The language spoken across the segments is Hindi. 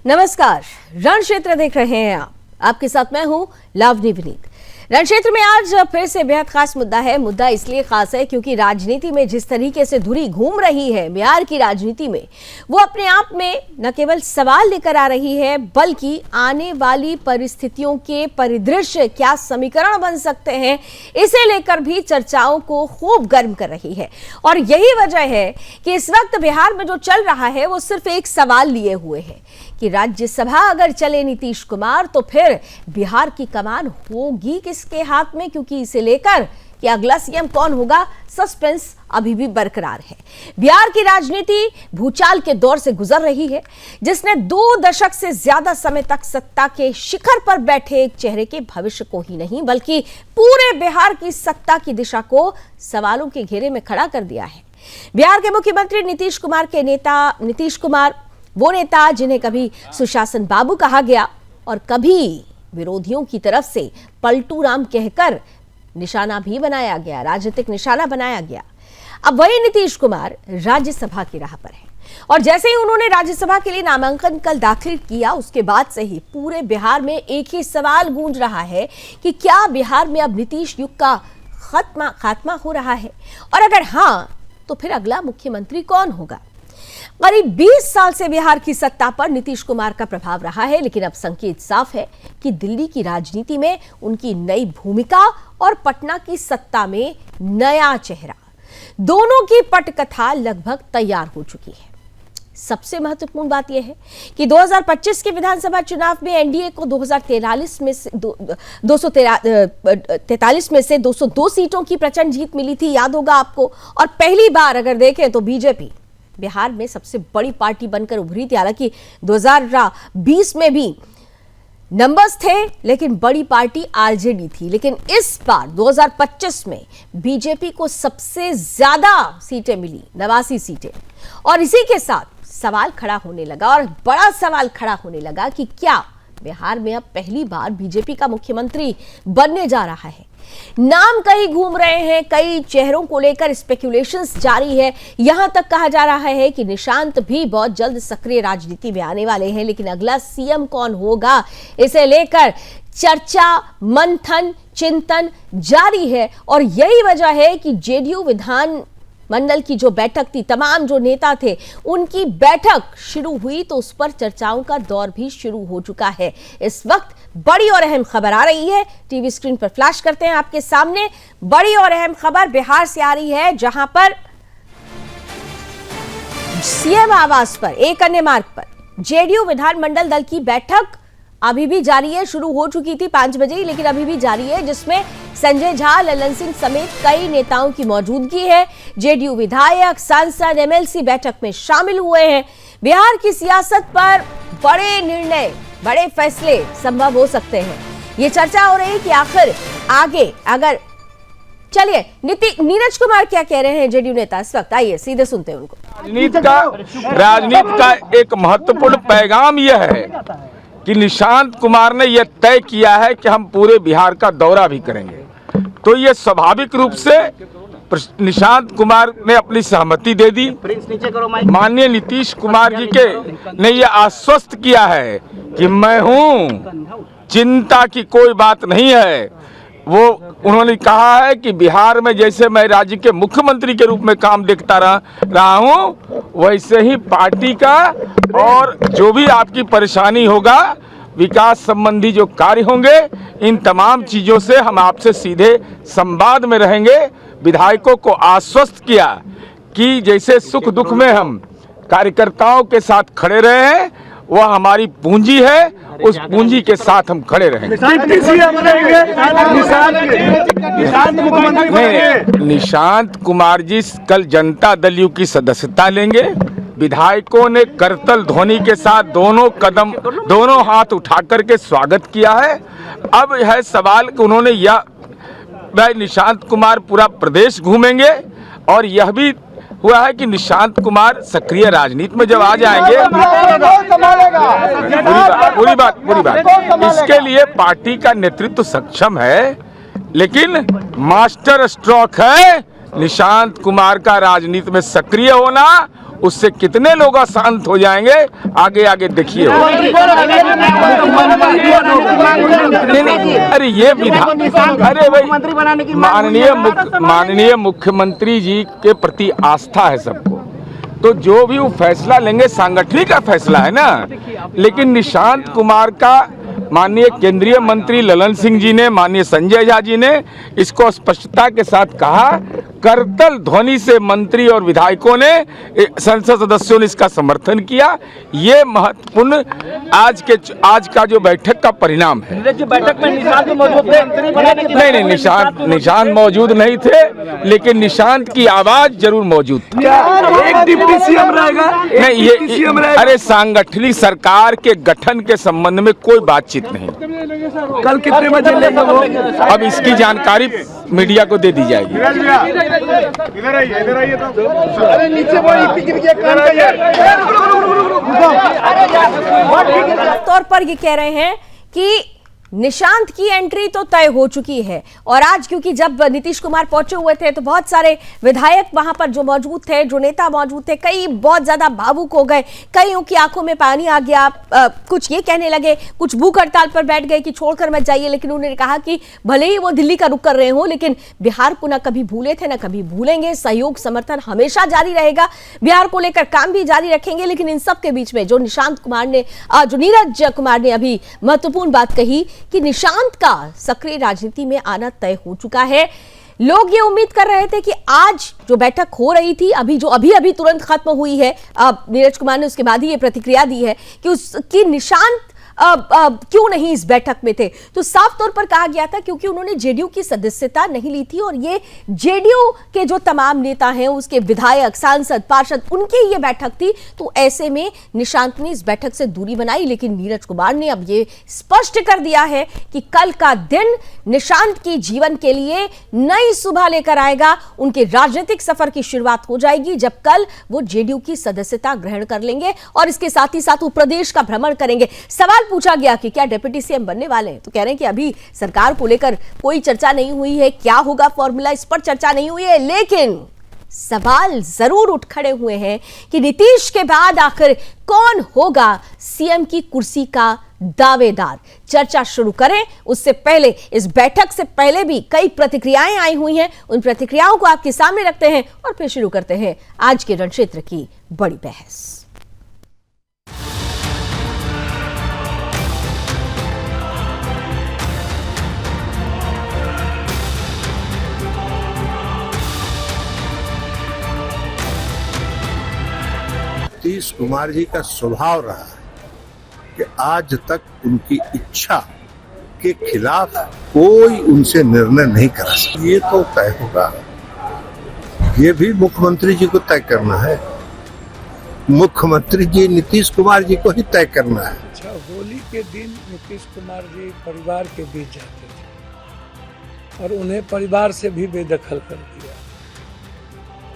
नमस्कार, रण क्षेत्र देख रहे हैं आप। आपके साथ मैं हूं लावनी विनीत। रण क्षेत्र में आज फिर से बेहद खास मुद्दा है। मुद्दा इसलिए खास है क्योंकि राजनीति में जिस तरीके से धुरी घूम रही है, बिहार की राजनीति में, वो अपने आप में न केवल सवाल लेकर आ रही है, बल्कि आने वाली परिस्थितियों के परिदृश्य क्या समीकरण बन सकते हैं, इसे लेकर भी चर्चाओं को खूब गर्म कर रही है। और यही वजह है कि इस वक्त बिहार में जो चल रहा है वो सिर्फ एक सवाल लिए हुए है कि राज्यसभा अगर चले नीतीश कुमार तो फिर बिहार की कमान होगी किसके हाथ में, क्योंकि इसे लेकर कि अगला सीएम कौन होगा, सस्पेंस अभी भी बरकरार है। बिहार की राजनीति भूचाल के दौर से गुजर रही है, जिसने 2 दशक से ज्यादा समय तक सत्ता के शिखर पर बैठे एक चेहरे के भविष्य को ही नहीं बल्कि पूरे बिहार की सत्ता की दिशा को सवालों के घेरे में खड़ा कर दिया है। बिहार के मुख्यमंत्री नीतीश कुमार वो नेता जिन्हें कभी सुशासन बाबू कहा गया और कभी विरोधियों की तरफ से पलटू राम कहकर निशाना भी बनाया गया, राजनीतिक निशाना बनाया गया। अब वही नीतीश कुमार राज्यसभा की राह पर है और जैसे ही उन्होंने राज्यसभा के लिए नामांकन कल दाखिल किया, उसके बाद से ही पूरे बिहार में एक ही सवाल गूंज रहा है कि क्या बिहार में अब नीतीश युग का खात्मा हो रहा है, और अगर हां तो फिर अगला मुख्यमंत्री कौन होगा। करीब 20 साल से बिहार की सत्ता पर नीतीश कुमार का प्रभाव रहा है, लेकिन अब संकेत साफ है कि दिल्ली की राजनीति में उनकी नई भूमिका और पटना की सत्ता में नया चेहरा, दोनों की पटकथा लगभग तैयार हो चुकी है। सबसे महत्वपूर्ण बात यह है कि 2025 के विधानसभा चुनाव में एनडीए को 243 में से 243 में से 202 सीटों की प्रचंड जीत मिली थी, याद होगा आपको। और पहली बार अगर देखें तो बीजेपी बिहार में सबसे बड़ी पार्टी बनकर उभरी थी। हालांकि 2020 में भी नंबर्स थे, लेकिन बड़ी पार्टी आरजेडी थी। लेकिन इस बार 2025 में बीजेपी को सबसे ज्यादा सीटें मिली, 89 सीटें। और इसी के साथ सवाल खड़ा होने लगा, और बड़ा सवाल खड़ा होने लगा कि क्या बिहार में अब पहली बार बीजेपी का मुख्यमंत्री बनने जा रहा है। नाम कई घूम रहे हैं, कई चेहरों को लेकर स्पेकुलेशंस जारी है। यहां तक कहा जा रहा है कि निशांत भी बहुत जल्द सक्रिय राजनीति में आने वाले हैं, लेकिन अगला सीएम कौन होगा, इसे लेकर चर्चा, मंथन, चिंतन जारी है। और यही वजह है कि जेडीयू विधान मंडल की जो बैठक थी, तमाम जो नेता थे उनकी बैठक शुरू हुई तो उस पर चर्चाओं का दौर भी शुरू हो चुका है। इस वक्त बड़ी और अहम खबर आ रही है, टीवी स्क्रीन पर फ्लैश करते हैं आपके सामने। बड़ी और अहम खबर बिहार से आ रही है, जहां पर सीएम आवास पर एक अन्य मार्ग पर जेडीयू विधानमंडल दल की बैठक अभी भी जारी है। शुरू हो चुकी थी 5 बजे, लेकिन अभी भी जारी है, जिसमें संजय झा, ललन सिंह समेत कई नेताओं की मौजूदगी है। जेडीयू विधायक, सांसद, एमएलसी बैठक में शामिल हुए हैं। बिहार की सियासत पर बड़े निर्णय, बड़े फैसले संभव हो सकते हैं। ये चर्चा हो रही है कि आखिर आगे अगर चलिए नीरज कुमार क्या कह रहे हैं जेडीयू नेता इस वक्त, आइए सीधे सुनते हैं उनको। राजनीति का एक महत्वपूर्ण पैगाम यह है कि निशांत कुमार ने यह तय किया है कि हम पूरे बिहार का दौरा भी करेंगे। तो ये स्वाभाविक रूप से निशांत कुमार ने अपनी सहमति दे दी। माननीय नीतीश कुमार जी के ने यह आश्वस्त किया है कि मैं हूं, चिंता की कोई बात नहीं है। वो उन्होंने कहा है कि बिहार में जैसे मैं राज्य के मुख्यमंत्री के रूप में काम देखता रहा हूं, वैसे ही पार्टी का और जो भी आपकी परेशानी होगा, विकास संबंधी जो कार्य होंगे, इन तमाम चीज़ों से हम आपसे सीधे संवाद में रहेंगे। विधायकों को आश्वस्त किया कि जैसे सुख दुख में हम कार्यकर्ताओं के साथ खड़े रहे हैं, वह हमारी पूंजी है, उस पूंजी के साथ हम खड़े रहेंगे। निशांत कुमार जी कल जनता दल यू की सदस्यता लेंगे। विधायकों ने करतल ध्वनि के साथ दोनों हाथ उठा करके स्वागत किया है। अब यह सवाल कि उन्होंने भाई निशांत कुमार पूरा प्रदेश घूमेंगे, और यह भी हुआ है कि निशांत कुमार सक्रिय राजनीति में जब आ जाएंगे, पूरी बात इसके लिए पार्टी का नेतृत्व सक्षम है, लेकिन मास्टर स्ट्रोक है निशांत कुमार का राजनीति में सक्रिय होना, उससे कितने लोग अशांत हो जाएंगे, आगे आगे देखिए। अरे ये विधान, अरे भाई माननीय मुख्यमंत्री जी के प्रति आस्था है सबको, तो जो भी वो फैसला लेंगे सांगठनिक का फैसला है ना। लेकिन निशांत कुमार का माननीय केंद्रीय मंत्री ललन सिंह जी ने, माननीय संजय झा जी ने इसको स्पष्टता के साथ कहा, करतल ध्वनि से मंत्री और विधायकों ने, संसद सदस्यों ने इसका समर्थन किया। ये महत्वपूर्ण आज का जो बैठक का परिणाम है। बैठक में निशांत मौजूद थे? नहीं, निशांत मौजूद नहीं थे, लेकिन निशांत की आवाज जरूर मौजूद थी। एक डिप्टी सीएम रहेगा? नहीं, ये अरे सांगठनिक सरकार के गठन के संबंध में कोई बातचीत नहीं। कल कितने बजे लेंगे वो? अब इसकी जानकारी मीडिया को दे दी जाएगी। इधर आइए तो। अरे नीचे वो तौर पर ये कह रहे हैं कि निशांत की एंट्री तो तय हो चुकी है। और आज क्योंकि जब नीतीश कुमार पहुंचे हुए थे तो बहुत सारे विधायक वहां पर जो मौजूद थे, जो नेता मौजूद थे, कई बहुत ज्यादा भावुक हो गए, कईयों की आंखों में पानी आ गया। कुछ ये कहने लगे, कुछ भूख हड़ताल पर बैठ गए कि छोड़कर मत जाइए। लेकिन उन्होंने कहा कि भले ही वो दिल्ली का रुख कर रहे हो, लेकिन बिहार को ना कभी भूले थे ना कभी भूलेंगे। सहयोग समर्थन हमेशा जारी रहेगा, बिहार को लेकर काम भी जारी रखेंगे। लेकिन इन सब के बीच में जो नीरज कुमार ने अभी महत्वपूर्ण बात कही कि निशांत का सक्रिय राजनीति में आना तय हो चुका है। लोग ये उम्मीद कर रहे थे कि आज जो बैठक हो रही थी, अभी तुरंत खत्म हुई है, नीरज कुमार ने उसके बाद ही ये प्रतिक्रिया दी है कि निशांत क्यों नहीं इस बैठक में थे। तो साफ तौर पर कहा गया था क्योंकि उन्होंने जेडीयू की सदस्यता नहीं ली थी और ये जेडीयू के जो तमाम नेता हैं, उसके विधायक, सांसद, पार्षद, उनकी ये बैठक थी। तो ऐसे में निशांत ने इस बैठक से दूरी बनाई। लेकिन नीरज कुमार ने अब ये स्पष्ट कर दिया है कि कल का दिन निशांत के जीवन के लिए नई सुबह लेकर आएगा। उनके राजनीतिक सफर की शुरुआत हो जाएगी जब कल वो जेडीयू की सदस्यता ग्रहण कर लेंगे और इसके साथ ही साथ वो प्रदेश का भ्रमण करेंगे। सवाल पूछा गया कि क्या डिप्टी सीएम बनने वाले हैं, तो कह रहे हैं कि अभी सरकार को लेकर कोई चर्चा नहीं हुई है, क्या होगा फॉर्मूला इस पर चर्चा नहीं हुई है। लेकिन सवाल जरूर उठ खड़े हुए हैं कि नीतीश के बाद आखिर कौन होगा सीएम की कुर्सी का दावेदार। चर्चा शुरू करें उससे पहले, इस बैठक से पहले भी कई प्रतिक्रियाएं आई हुई हैं, उन प्रतिक्रियाओं को आपके सामने रखते हैं और फिर शुरू करते हैं आज के रणक्षेत्र की बड़ी बहस। नीतीश कुमार जी का स्वभाव रहा है कि आज तक उनकी इच्छा के खिलाफ कोई उनसे निर्णय नहीं करा सकता। ये तो तय होगा, ये भी मुख्यमंत्री जी को तय करना है, मुख्यमंत्री जी नीतीश कुमार जी को ही तय करना है। अच्छा, होली के दिन नीतीश कुमार जी परिवार के बीच जाते थे और उन्हें परिवार से भी बेदखल कर दिया।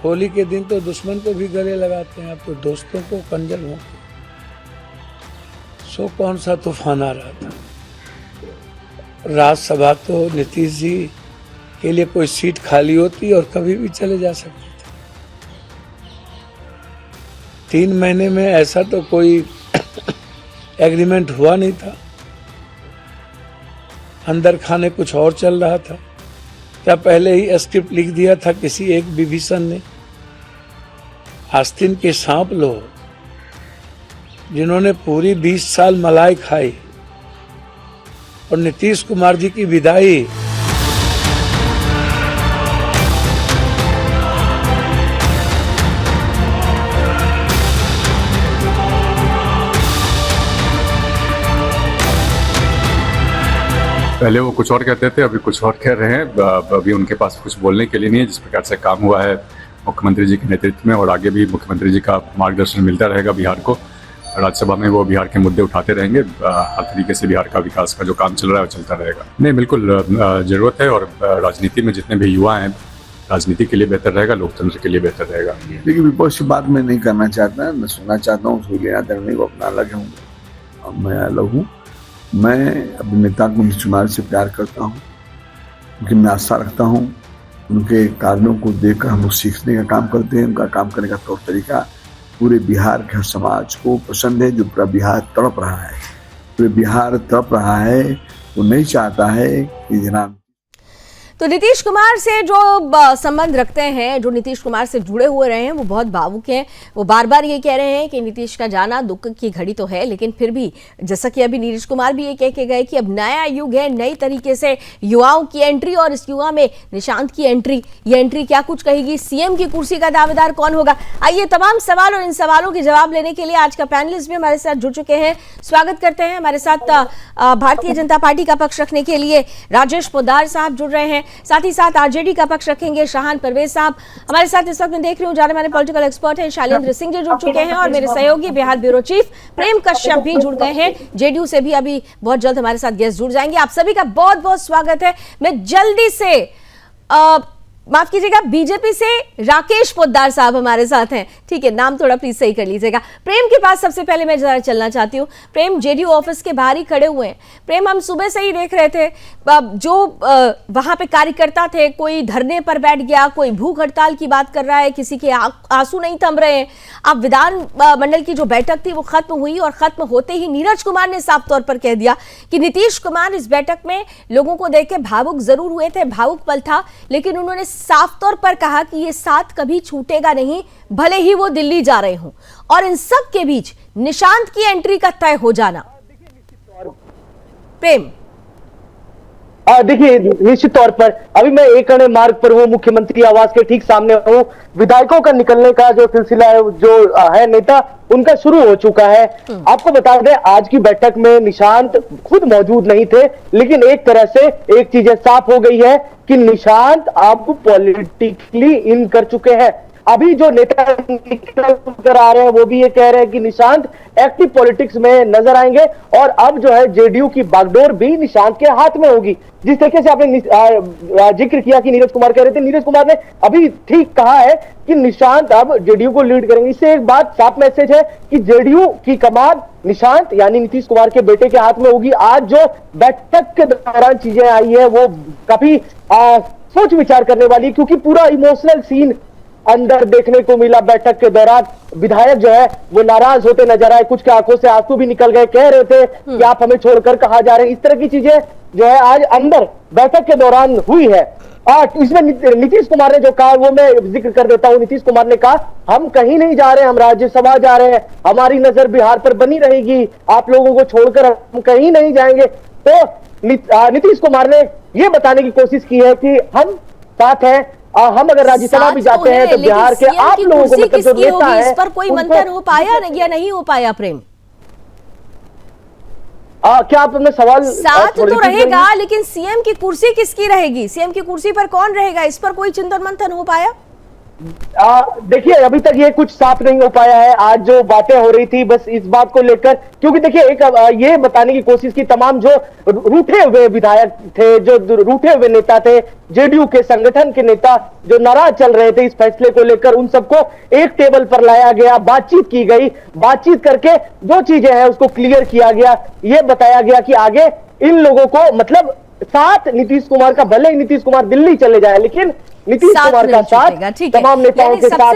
होली के दिन तो दुश्मन को भी गले लगाते हैं, अब तो दोस्तों को कंजर होते। सो कौन सा तूफान आ रहा था। राज्यसभा तो नीतीश जी के लिए कोई सीट खाली होती और कभी भी चले जा सकते थे। 3 महीने में ऐसा तो कोई एग्रीमेंट हुआ नहीं था। अंदर खाने कुछ और चल रहा था। क्या पहले ही स्क्रिप्ट लिख दिया था किसी एक विभीषण ने? आस्तीन के सांप लोग जिन्होंने पूरी 20 साल मलाई खाई और नीतीश कुमार जी की विदाई पहले वो कुछ और कहते थे, अभी कुछ और कह रहे हैं। अभी उनके पास कुछ बोलने के लिए नहीं है। जिस प्रकार से काम हुआ है मुख्यमंत्री जी के नेतृत्व में और आगे भी मुख्यमंत्री जी का मार्गदर्शन मिलता रहेगा बिहार को। राज्यसभा में वो बिहार के मुद्दे उठाते रहेंगे। हर तरीके से बिहार का विकास का जो काम चल रहा है वो चलता रहेगा। नहीं, बिल्कुल जरूरत है। और राजनीति में जितने भी युवा हैं, राजनीति के लिए बेहतर रहेगा, लोकतंत्र के लिए बेहतर रहेगा। देखिए, विपक्ष की बात मैं नहीं करना चाहता, मैं सुनना चाहता हूँ। उसको लेना देना नहीं, वो अपना अलग हूँ और मैं अलग हूँ। मैं अपने नेता को नीतीश कुमार से प्यार करता हूँ, क्योंकि मैं आस्था रखता हूँ उनके कार्यों को देखकर हम लोग सीखने का काम करते हैं। उनका काम करने का तौर तरीका पूरे बिहार के समाज को पसंद है। जो पूरा बिहार तड़प रहा है, पूरे बिहार तड़प रहा है, वो नहीं चाहता है कि जनाब। तो नीतीश कुमार से जो संबंध रखते हैं, जो नीतीश कुमार से जुड़े हुए रहे हैं, वो बहुत भावुक हैं। वो बार बार ये कह रहे हैं कि नीतीश का जाना दुख की घड़ी तो है, लेकिन फिर भी जैसा कि अभी नीतीश कुमार भी ये कह के गए कि अब नया युग है, नई तरीके से युवाओं की एंट्री, और इस युवा में निशांत की एंट्री, ये एंट्री क्या कुछ कहेगी, सीएम की कुर्सी का दावेदार कौन होगा। आइए तमाम सवाल और इन सवालों के जवाब लेने के लिए आज का पैनलिस्ट भी हमारे साथ जुड़ चुके हैं। स्वागत करते हैं। हमारे साथ भारतीय जनता पार्टी का पक्ष रखने के लिए राजेश पोद्दार साहब जुड़ रहे हैं, साथ ही साथ आरजेडी का पक्ष रखेंगे शाहान परवेज साहब। हमारे साथ इस वक्त मैं देख रही हूँ जाने माने पॉलिटिकल एक्सपर्ट हैं शैलेंद्र सिंह जी जुड़ चुके हैं, और मेरे सहयोगी बिहार ब्यूरो चीफ प्रेम कश्यप भी जुड़ गए हैं। जेडीयू से भी अभी बहुत जल्द हमारे साथ गेस्ट जुड़ जाएंगे। आप सभी का बहुत बहुत स्वागत है। मैं जल्दी से माफ कीजिएगा, बीजेपी से राकेश पोद्दार साहब हमारे साथ हैं। ठीक है, नाम थोड़ा प्लीज सही कर लीजिएगा। प्रेम के पास सबसे पहले मैं जरा चलना चाहती हूँ। प्रेम, जेडीयू ऑफिस के बाहर ही खड़े हुए हैं। प्रेम, हम सुबह से ही देख रहे थे जो वहां पे कार्यकर्ता थे, कोई धरने पर बैठ गया, कोई भूख हड़ताल की बात कर रहा है, किसी के आंसू नहीं थम रहे हैं। अब विधान मंडल की जो बैठक थी वो खत्म हुई, और खत्म होते ही नीरज कुमार ने साफ तौर पर कह दिया कि नीतीश कुमार इस बैठक में लोगों को देख के भावुक जरूर हुए थे, भावुक पल था, लेकिन उन्होंने साफ तौर पर कहा कि ये साथ कभी छूटेगा नहीं, भले ही वो दिल्ली जा रहे हों। और इन सब के बीच निशांत की एंट्री का तय हो जाना। प्रेम, देखिए, निश्चित तौर पर अभी मैं एक अन्य मार्ग पर हूँ, मुख्यमंत्री आवास के ठीक सामने हूँ। विधायकों का निकलने का जो सिलसिला है, जो है नेता उनका शुरू हो चुका है। आपको बता दें, आज की बैठक में निशांत खुद मौजूद नहीं थे, लेकिन एक तरह से एक चीज साफ हो गई है कि निशांत अब पॉलिटिकली इन कर चुके हैं। अभी जो नेता निकल कर आ रहे हैं वो भी ये कह रहे हैं कि निशांत एक्टिव पॉलिटिक्स में नजर आएंगे, और अब जो है जेडीयू की बागडोर भी निशांत के हाथ में होगी। जिस तरीके से आपने जिक्र किया कि नीरज कुमार कह रहे थे, नीरज कुमार ने अभी ठीक कहा है कि निशांत अब जेडीयू को लीड करेंगे। इससे एक बात साफ मैसेज है कि जेडीयू की कमान निशांत यानी नीतीश कुमार के बेटे के हाथ में होगी। आज जो बैठक के दौरान चीजें आई है वो काफी सोच विचार करने वाली, क्योंकि पूरा इमोशनल सीन अंदर देखने को मिला। बैठक के दौरान विधायक जो है वो नाराज होते नजर आए, कुछ के आंखों से आंसू भी निकल गए, कह रहे थे कि आप हमें छोड़कर कहां जा रहे हैं। इस तरह की चीजें जो है आज अंदर बैठक के दौरान हुई है। इसमें नीतीश कुमार ने जो कहा वो मैं जिक्र कर देता हूं। नीतीश कुमार ने कहा, हम कहीं नहीं जा रहे, हम राज्यसभा जा रहे हैं, हमारी नजर बिहार पर बनी रहेगी, आप लोगों को छोड़कर हम कहीं नहीं जाएंगे। तो नीतीश कुमार ने यह बताने की कोशिश की है कि हम साथ हैं, हम अगर राज्यसभा भी जाते हैं तो बिहार के आप लोगों को मतलब जो नेता है, इस पर कोई मंथन हो पाया या नहीं हो पाया? प्रेम, क्या आप अपने सवाल साथ तो रहेगा, लेकिन सीएम की कुर्सी किसकी रहेगी? सीएम की कुर्सी पर कौन रहेगा? इस पर कोई चिंतन मंथन हो पाया? देखिए, अभी तक ये कुछ साफ नहीं हो पाया है। आज जो बातें हो रही थी बस इस बात को लेकर, क्योंकि देखिए एक ये बताने की कोशिश की, तमाम जो रूठे हुए विधायक थे, जो रूठे हुए नेता थे, जेडीयू के संगठन के नेता जो नाराज चल रहे थे इस फैसले को लेकर, उन सबको एक टेबल पर लाया गया, बातचीत की गई। बातचीत करके जो चीजें हैं उसको क्लियर किया गया। ये बताया गया कि आगे इन लोगों को मतलब साथ नीतीश कुमार का, भले ही नीतीश कुमार दिल्ली चले जाए, लेकिन नीतीश कुमार का साथ तमाम नेताओं के साथ।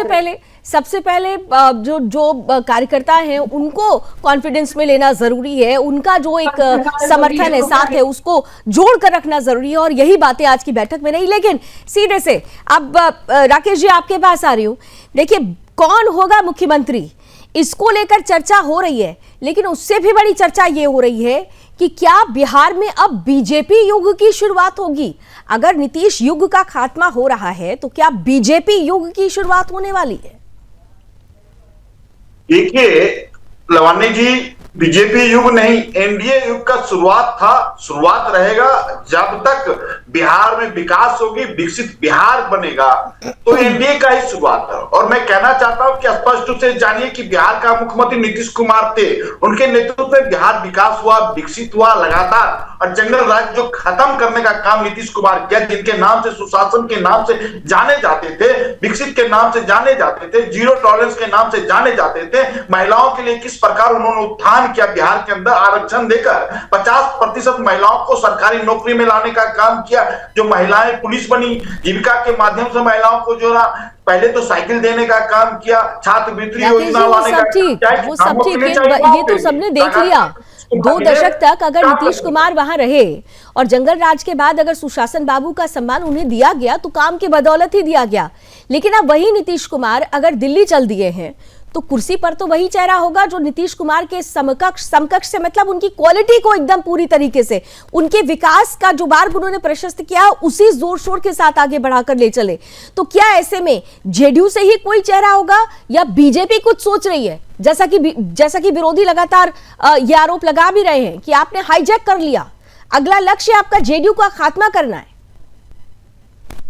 सबसे पहले जो कार्यकर्ता हैं उनको कॉन्फिडेंस में लेना जरूरी है, उनका जो एक समर्थन है, साथ है, उसको जोड़ कर रखना जरूरी है, और यही बातें आज की बैठक में नहीं। लेकिन सीधे से अब राकेश जी आपके पास आ रही हूं। देखिए, कौन होगा मुख्यमंत्री, इसको लेकर चर्चा हो रही है, लेकिन उससे भी बड़ी चर्चा ये हो रही है कि क्या बिहार में अब बीजेपी युग की शुरुआत होगी? अगर नीतीश युग का खात्मा हो रहा है तो क्या बीजेपी युग की शुरुआत होने वाली है? देखिए लवानी जी, बीजेपी युग नहीं, एनडीए युग का शुरुआत था, शुरुआत रहेगा। जब तक बिहार में विकास होगी, विकसित बिहार बनेगा, तो एनडीए का ही शुरुआत है। और मैं कहना चाहता हूं कि स्पष्ट रूप से जानिए कि बिहार का मुख्यमंत्री नीतीश कुमार थे, उनके नेतृत्व में बिहार विकास हुआ, विकसित हुआ लगातार। और जंगल राज जो खत्म करने का काम नीतीश कुमार किया, जिनके नाम से सुशासन के नाम से जाने जाते थे, विकसित के नाम से जाने जाते थे, जीरो टॉलरेंस के नाम से जाने जाते थे, महिलाओं के लिए किस प्रकार उन्होंने उत्थान किया, बिहार के अंदर आरक्षण देकर 50% महिलाओं को सरकारी नौकरी में लाने का काम किया, किया, जो महिलाएं पुलिस बनी, जीविका के माध्यम से महिलाओं को जो ना पहले तो साइकिल देने का काम किया, छात्रवृत्ति योजना लाने का, वो सब ठीक है, ये तो सबने देख लिया। 2 दशक तक अगर नीतीश कुमार वहां रहे और जंगल राज के बाद अगर सुशासन बाबू का सम्मान उन्हें दिया गया तो काम की बदौलत ही दिया गया, लेकिन अब वही नीतीश कुमार अगर दिल्ली चल दिए हैं तो कुर्सी पर तो वही चेहरा होगा जो नीतीश कुमार के समकक्ष से, मतलब उनकी क्वालिटी को एकदम पूरी तरीके से, उनके विकास का जो मार्ग उन्होंने प्रशस्त किया उसी जोर शोर के साथ आगे बढ़ाकर ले चले। तो क्या ऐसे में जेडीयू से ही कोई चेहरा होगा या बीजेपी कुछ सोच रही है, जैसा कि विरोधी लगातार ये आरोप लगा भी रहे हैं कि आपने हाईजैक कर लिया, अगला लक्ष्य आपका जेडीयू का खात्मा करना है?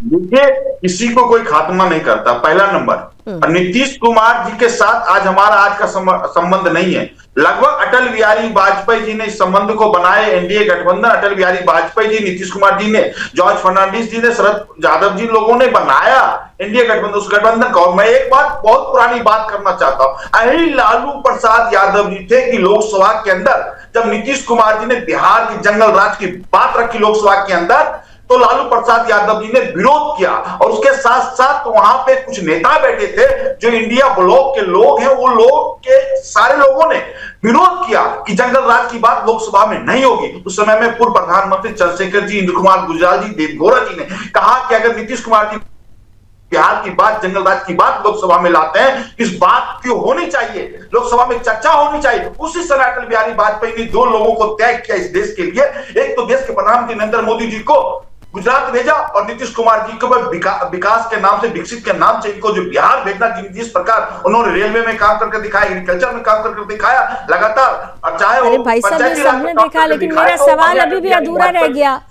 देखिए, किसी को कोई खात्मा नहीं करता, पहला नंबर। और नीतीश कुमार जी के साथ आज हमारा आज का संबंध नहीं है। लगभग अटल बिहारी वाजपेयी जी ने इस संबंध को बनाए, एनडीए गठबंधन अटल बिहारी वाजपेयी जी, नीतीश कुमार जी ने, जॉर्ज फर्नांडिस जी ने, शरद यादव जी लोगों ने बनाया एनडीए गठबंधन, उस गठबंधन का। और मैं एक बात, बहुत पुरानी बात करना चाहता हूं, यही लालू प्रसाद यादव जी थे कि लोकसभा के अंदर जब नीतीश कुमार जी ने बिहार की जंगल राज की बात रखी लोकसभा के अंदर, तो लालू प्रसाद यादव जी ने विरोध किया। और उसके साथ साथ वहां पे कुछ नेता बैठे थे जो इंडिया ब्लॉक के लोग हैं, वो लोग के सारे लोगों ने विरोध किया कि जंगल राज की बात लोकसभा में नहीं होगी। उस समय में पूर्व प्रधानमंत्री चंद्रशेखर जी, इंद्र कुमार गुजराल जी, देवगौड़ा जी ने कहा कि अगर नीतीश कुमार जी बिहार की बात, जंगल राज की बात लोकसभा में लाते हैं, इस बात की होनी चाहिए, लोकसभा में चर्चा होनी चाहिए। उसी समय अटल बिहारी वाजपेयी ने 2 लोगों को त्याग किया इस देश के लिए। एक तो देश के प्रधानमंत्री नरेंद्र मोदी जी को गुजरात भेजा और नीतीश कुमार जी को विकास के नाम से, विकसित के नाम से इनको जो बिहार भेजना, जिस प्रकार उन्होंने रेलवे में काम करके दिखाया, एग्रीकल्चर में काम करके दिखाया लगातार, और चाहे अरे भाई साहब ये सबने देखा, लेकिन मेरा सवाल अभी भी अधूरा रह गया,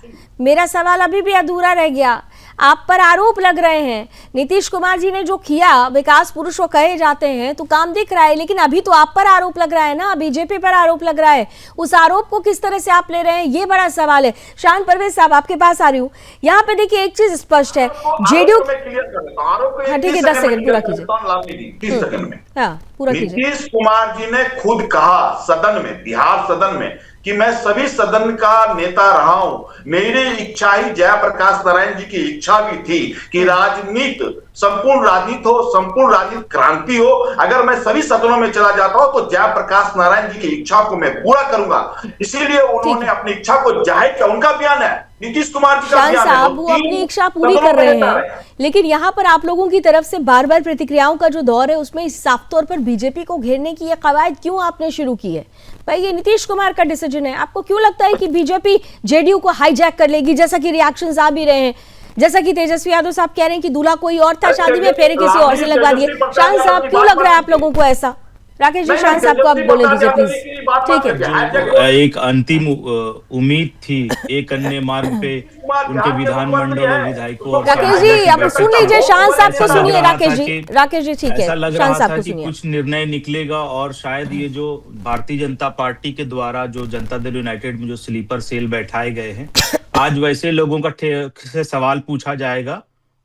मेरा सवाल अभी भी अधूरा रह गया। आप पर आरोप लग रहे हैं, नीतीश कुमार जी ने जो किया, विकास पुरुष वो कहे जाते हैं, तो काम दिख रहा है, लेकिन अभी तो आप पर आरोप लग रहा है ना, बीजेपी पर आरोप लग रहा है। उस आरोप को किस तरह से आप ले रहे हैं, ये बड़ा सवाल है। शान परवेज साहब, आपके पास आ रही हूँ। यहाँ पे देखिए एक चीज स्पष्ट है, जेडीयू, हाँ ठीक है, 10 सेकंड पूरा कीजिए, 30 सेकंड में पूरा कीजिए। नीतीश कुमार जी ने खुद कहा सदन में, बिहार सदन में, कि मैं सभी सदन का नेता रहा हूं, मेरी इच्छा ही जयप्रकाश नारायण जी की इच्छा भी थी कि राजनीति, संपूर्ण राजनीति हो, संपूर्ण राजनीति क्रांति हो। अगर मैं सभी सदनों में चला जाता हूं तो जयप्रकाश नारायण जी की इच्छा को मैं पूरा करूंगा। इसीलिए उन्होंने अपनी इच्छा को जाहिर किया, उनका बयान है, नीतीश कुमार जी का बयान है। साहब वो अपनी इच्छा पूरी कर रहे हैं, लेकिन यहाँ पर आप लोगों की तरफ से बार बार प्रतिक्रियाओं का जो दौर है, उसमें साफ तौर पर बीजेपी को घेरने की ये कवायद क्यों आपने शुरू की है? भाई ये नीतीश कुमार का डिसीजन है, आपको क्यों लगता है कि बीजेपी जेडीयू को हाईजैक कर लेगी, जैसा कि रिएक्शंस आ भी रहे हैं, जैसा कि तेजस्वी यादव साहब कह रहे हैं कि दूल्हा कोई और था, शादी में फेरे किसी और से लगवा दिए। शान साहब क्यों लग रहा है आप लोगों को ऐसा? राकेश जी, शान साहब को आप बोले दीजिए प्लीज। ठीक है, एक अंतिम उम्मीद थी, एक अन्य मार्ग पे उनके विधानमंडल और विधायकों। राकेश जी अब सुन लीजिए, शान साहब को सुनिए। राकेश जी ठीक है, ऐसा लग रहा था कि कुछ निर्णय निकलेगा और शायद ये जो भारतीय जनता पार्टी के द्वारा जो जनता दल यूनाइटेड में जो स्लीपर सेल बैठाए गए हैं, आज वैसे लोगों का से सवाल पूछा जाएगा